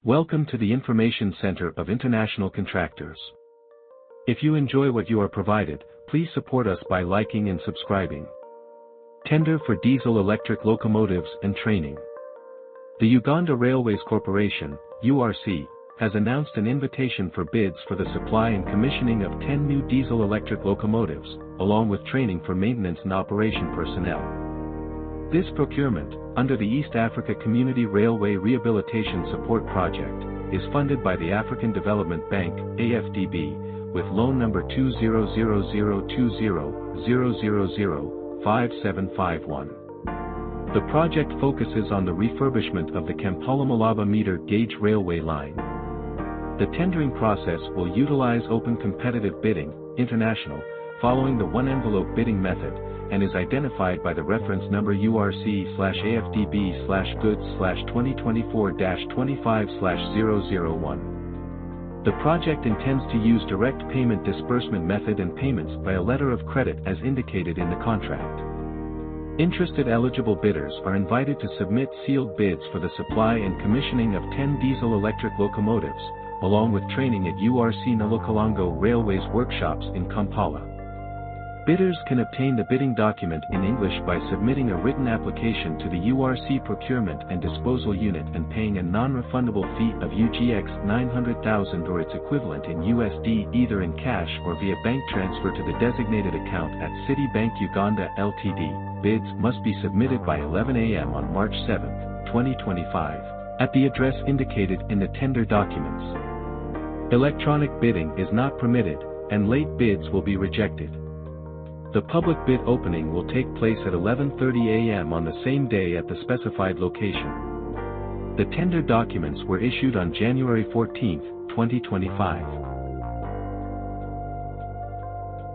Welcome to the Information Center of International Contractors. If you enjoy what you are provided, please support us by liking and subscribing. Tender for diesel-electric locomotives and training. The Uganda Railways Corporation, URC, has announced an invitation for bids for the supply and commissioning of 10 new diesel-electric locomotives, along with training for maintenance and operation personnel. This procurement, under the East Africa Community Railway Rehabilitation Support Project, is funded by the African Development Bank, AfDB, with loan number 2000200005751. The project focuses on the refurbishment of the Kampala-Malaba meter gauge railway line. The tendering process will utilize open competitive bidding, international, following the one-envelope bidding method, and is identified by the reference number URC/AfDB/goods/2024-25/001. The project intends to use direct payment disbursement method and payments by a letter of credit as indicated in the contract. Interested eligible bidders are invited to submit sealed bids for the supply and commissioning of 10 diesel-electric locomotives, along with training at URC Nalokalongo Railways workshops in Kampala. Bidders can obtain the bidding document in English by submitting a written application to the URC Procurement and Disposal Unit and paying a non-refundable fee of UGX 900,000 or its equivalent in USD either in cash or via bank transfer to the designated account at Citibank Uganda Ltd. Bids must be submitted by 11 a.m. on March 7, 2025, at the address indicated in the tender documents. Electronic bidding is not permitted, and late bids will be rejected. The public bid opening will take place at 11:30 a.m. on the same day at the specified location. The tender documents were issued on January 14, 2025.